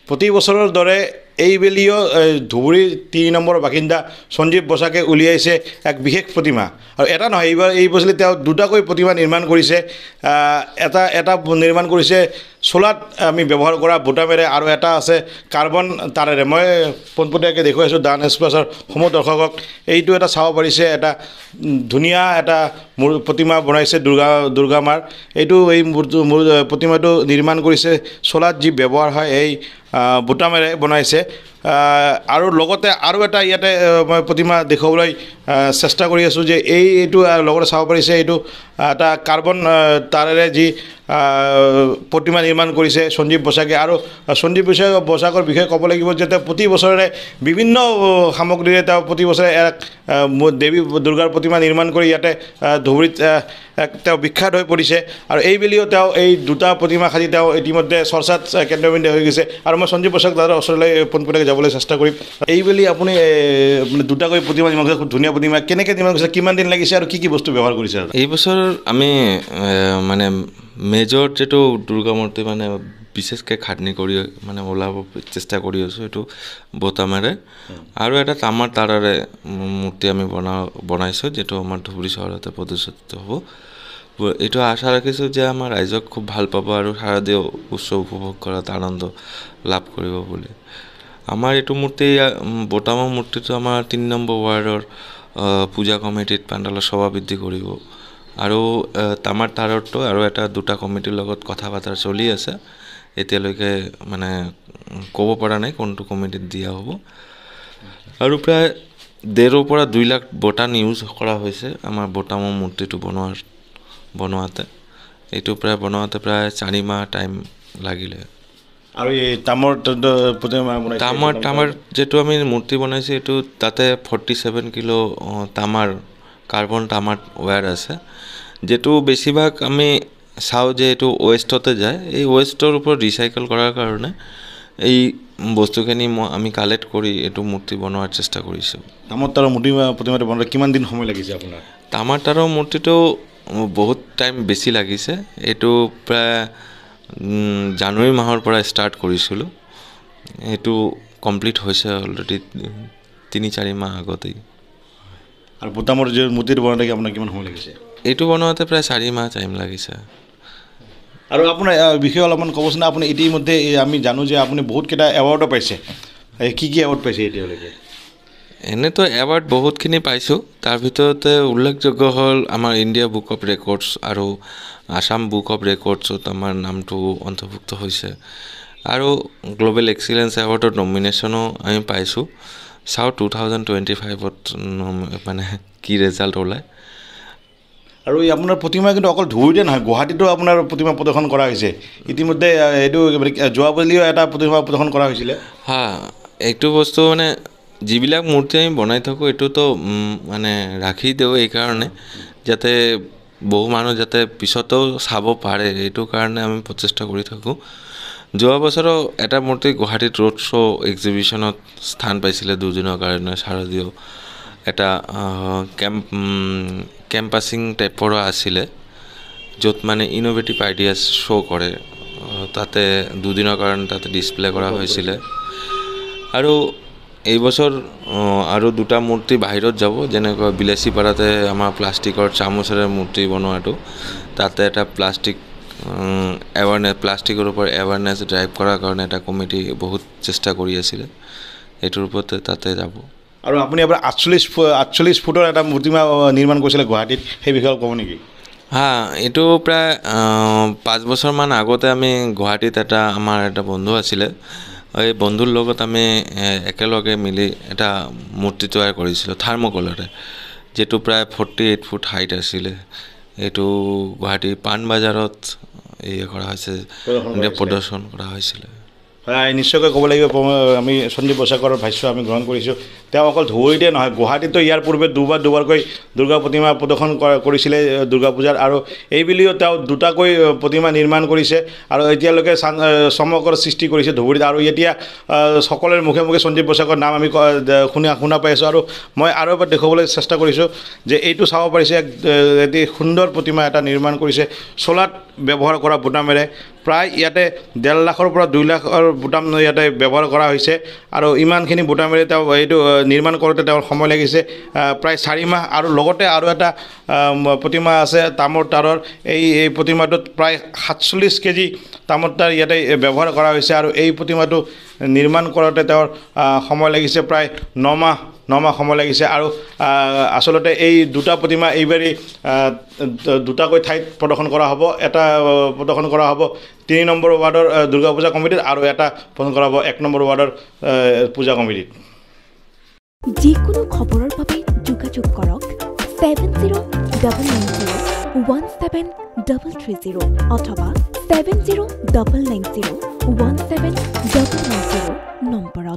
প্ৰতি বছৰৰ দৰে এইবেলিও ধুবুৰীৰ ৩ নম্বৰ বাসিন্দা সঞ্জীৱ বসাকে উলিয়াইছে এক বিশেষ প্ৰতিমা আৰু এটা নহয় এই বছৰ তেওঁ দুটাকৈ প্ৰতিমা নিৰ্মাণ কৰিছে এটা নিৰ্মাণ কৰিছে চোলাত আমি ব্যৱহাৰ কৰা বুটামেৰে আৰু এটা আছে কাৰ্বন তাৰেৰে মই পোনপটীয়াকৈ দেখুৱাইছোঁ ডান এক্সপ্ৰেছৰ সমূহ দৰ্শকক এইটো এটা চাব পাৰিছে এটা ধুনীয়া এটা প্ৰতিমা বনাইছে দুৰ্গা মাৰ এইটো এই প্ৰতিমাটো নিৰ্মাণ কৰিছে চোলাত যি ব্যৱহাৰ হয় এই বুটামেৰে বনাইছে আৰু লগতে আৰু এটা ইয়াতে মই প্ৰতিমা দেখুৱাবলৈ চেষ্টা কৰি আছোঁ যে এইটো লগতে চাব পাৰিছে এইটো এটা কাৰ্বন তাৰেৰে যি প্ৰতিমা নিৰ্মাণ কৰিছে সঞ্জীৱ বসাকে আৰু সঞ্জীৱ বসাকৰ বিষয়ে ক'ব লাগিব যে তেওঁ প্ৰতি বছৰে বিভিন্ন সামগ্ৰীৰে তেওঁ প্ৰতি বছৰে এক দেৱী দুৰ্গাৰ প্ৰতিমা নিৰ্মাণ কৰি ইয়াতে ধুবুৰীত তেওঁ বিখ্যাত হৈ পৰিছে আৰু এইবেলিও তেওঁ এই দুটা প্ৰতিমা সাজি তেওঁ ইতিমধ্যে চৰ্চাত কেন্দ্ৰবিন্দু হৈ গৈছে আৰু মই সঞ্জীৱ বসাক দাদাৰ ওচৰলৈ পোনপটীয়াকৈ যাবলৈ চেষ্টা কৰিম এইবেলি আপুনি মানে দুটাকৈ প্ৰতিমা নিৰ্মাণ কৰিছে খুব ধুনীয়া প্ৰতিমা কেনেকৈ নিৰ্মাণ কৰিছে কিমান দিন লাগিছে আৰু কি বস্তু ব্যৱহাৰ কৰিছে এই বছৰ আমি মানে মেজৰ যেটো দুৰ্গা মূৰ্তি মানে বিশেষকৈ খাটনি কৰি মানে ওলাব চেষ্টা কৰি আছোঁ এইটো বুটামেৰে আৰু এটা তামাৰ তাৰাৰে মূৰ্তি আমি বনাইছোঁ যেটো আমাৰ ধুবুৰী চহৰতে প্ৰদৰ্শিত হ'ব এইটো আশা ৰাখিছোঁ যে আমাৰ ৰাইজক খুব ভাল পাব আৰু শাৰদীয় উৎসৱ উপভোগ কৰাত আনন্দ লাভ কৰিব বুলি আমাৰ এইটো মূৰ্তি বুটামৰ মূৰ্তিটো আমাৰ ৩ নম্বৰ ৱাৰ্ডৰ পূজা কমিটিত পাণ্ডালৰ সভা বৃদ্ধি কৰিব আৰু তামাৰ তাৰটো আৰু এটা দুটা কমিটিৰ লগত কথা বাৰ্তা চলি আছে এতিয়ালৈকে মানে ক'ব পৰা নাই কোনটো কমিটিত দিয়া হ'ব আৰু প্ৰায় ১.৫ পৰা ২ লাখ বটান ইউজ কৰা হৈছে আমাৰ বুটামৰ মূৰ্তিটো বনোৱাতে এইটো প্ৰায় বনোৱাতে প্ৰায় ৪ মাহ টাইম লাগিলে আৰু এই তামাৰ যেটো আমি মূৰ্তি বনাইছে এইটো তাতে 47 কিলো তামাৰ কাৰ্বন তামাৰ ওয়্যাৰ আছে যেটো বেছিভাগ আমি চাও যে এটো ওয়েস্টতে যায় এই ওয়েস্টৰ ওপৰত ৰিসাইকেল কৰাৰ কাৰণে এই বস্তুখিনি আমি কালেক্ট কৰি এটো মূৰ্তি বনোৱাৰ চেষ্টা কৰিছো তামাৰ প্ৰতিমাটো বনোৱাৰ কিমান দিন সময় লাগিছে আপোনাৰ তামাৰ মূৰ্তিটো বহুত টাইম বেছি লাগিছে এটো প্ৰায় জানুৱাৰী মাহৰ পৰা ষ্টাৰ্ট কৰিছিলো এটো কমপ্লিট হৈছে অলৰেডি ৩-৪ মাহ আগতেই আৰু বুটামৰ যে মূৰ্তিটো বনাওঁতে আপোনাৰ কিমান সময় লাগিছে এইটো বনাওঁতে প্ৰায় ৪ মাহ টাইম লাগিছে আৰু আপোনাৰ বিষয়ে অলপমান ক'বচোন আপুনি ইতিমধ্যে আমি জানো যে আপুনি বহুত কেইটা এৱাৰ্ডো পাইছে কি এৱাৰ্ড পাইছে এতিয়ালৈকে এনেতো এৱাৰ্ড বহুতখিনি পাইছোঁ তাৰ ভিতৰতে উল্লেখযোগ্য হ'ল আমাৰ ইণ্ডিয়া বুক অফ ৰেকৰ্ডছ আৰু আসাম বুক অফ ৰেকৰ্ডছত আমাৰ নামটো অন্তৰ্ভুক্ত হৈছে আৰু গ্লোবেল এক্সিলেন্স এৱাৰ্ডৰ নমিনেশ্যনো আমি পাইছোঁ চাও 2025ত মানে কি ৰিজাল্ট ওলায় আৰু এই আপোনাৰ প্ৰতিমা কিন্তু অকল ধুবুৰীতে নহয় গুৱাহাটীতো আপোনাৰ প্ৰতিমা প্ৰদৰ্শন কৰা হৈছে ইতিমধ্যে এইটো যোৱাবলিও এটা প্ৰতিমা প্ৰদৰ্শন কৰা হৈছিলে হা এইটো বস্তু মানে যিবিলাক মূৰ্তি আমি বনাই থাকোঁ এইটোতো মানে ৰাখি দিওঁ এই কাৰণে যাতে বহু মানুহ যাতে পিছতো চাব পাৰে এইটো কাৰণে আমি প্ৰচেষ্টা কৰি থাকোঁ যোৱা বছৰো এটা মূৰ্তি গুৱাহাটীত ৰোড শ্ব' এক্সিবিশ্যনত স্থান পাইছিলে দুদিনৰ কাৰণে শাৰদীয় এটা কেম্পাছিং টাইপৰ আছিলে য'ত মানে ইনোভেটিভ আইডিয়াছ শ্ব' কৰে তাতে দুদিনৰ কাৰণে তাতে ডিসপ্লে কৰা হৈছিলে আৰু এই বছৰ আৰু দুটা মূৰ্তি বাহিৰত যাব যেনেকৈ বিলাসীপাৰাতে আমাৰ প্লাষ্টিকৰ চামুচেৰে মূৰ্তি বনোৱাটো তাতে এটা প্লাষ্টিকৰ ওপৰত এৱাৰনেছ ড্ৰাইভ কৰাৰ কাৰণে এটা কমিটি বহুত চেষ্টা কৰি আছিল এইটোৰ ওপৰতে তাতে যাব আৰু আপুনি এবাৰ 48 ফুটৰ এটা মূৰ্তিমা নিৰ্মাণ কৰিছিলে গুৱাহাটীত সেই বিষয়ে ক'ব নেকি হা এইটো প্ৰায় 5 বছৰমান আগতে আমি গুৱাহাটীত আমাৰ এটা বন্ধু আছিলে এই বন্ধুৰ লগত আমি একেলগে মিলি এটা মূৰ্তি তৈয়াৰ কৰিছিলোঁ থাৰ্মোকলৰে যেটো প্ৰায় 48 ফুট হাইট আছিলে এইটো গুৱাহাটী পাণবজাৰত কৰা হৈছে প্ৰদৰ্শন কৰা হৈছিল হয় নিশ্চয়কৈ ক'ব লাগিব আমি সঞ্জীৱ বসাকৰ ভাষ্য আমি গ্ৰহণ কৰিছোঁ তেওঁ অকল ধুবুৰীতে নহয় গুৱাহাটীতো ইয়াৰ পূৰ্বে দুবাৰকৈ দুৰ্গা প্ৰতিমা প্ৰদৰ্শন কৰিছিলে দুৰ্গা পূজাৰ আৰু এইবুলিও তেওঁ দুটাকৈ প্ৰতিমা নিৰ্মাণ কৰিছে আৰু এতিয়ালৈকে চমকৰ সৃষ্টি কৰিছে ধুবুৰীত আৰু এতিয়া সকলোৰে মুখে মুখে সঞ্জীৱ বসাকৰ নাম আমি শুনা পাই আছোঁ আৰু মই আৰু এবাৰ দেখুৱাবলৈ চেষ্টা কৰিছোঁ যে এইটো চাব পাৰিছে এটি সুন্দৰ প্ৰতিমা এটা নিৰ্মাণ কৰিছে চোলাত ব্যৱহাৰ কৰা বুটামেৰে প্ৰায় ইয়াতে 1.5 লাখৰ পৰা 2 লাখৰ বুটাম ইয়াতে ব্যৱহাৰ কৰা হৈছে আৰু ইমানখিনি বুটামেৰে তেওঁ এইটো নিৰ্মাণ কৰোঁতে তেওঁৰ সময় লাগিছে প্ৰায় 4 মাহ আৰু লগতে আৰু এটা প্ৰতিমা আছে তামৰ তাৰৰ এই প্ৰতিমাটোত প্ৰায় 47 কেজি তামৰ তাৰ ইয়াতে ব্যৱহাৰ কৰা হৈছে আৰু এই প্ৰতিমাটো নিৰ্মাণ কৰোঁতে তেওঁৰ সময় লাগিছে প্ৰায় 9 মাহ সময় লাগিছে আৰু আসলতে এই দুটা প্ৰতিমা এইবাৰেই দুটাকৈ ঠাইত প্ৰদৰ্শন কৰা হ'ব এটা প্ৰদৰ্শন কৰা হ'ব 3 নম্বৰ ৱাৰ্ডৰ দুৰ্গা পূজা কমিটিত আৰু এটা প্ৰদৰ্শন কৰা হ'ব 1 নম্বৰ ৱাৰ্ডৰ পূজা কমিটিত যিকোনো খবৰৰ বাবে যোগাযোগ কৰক 7099017330 অথবা 7099017390 নম্বৰত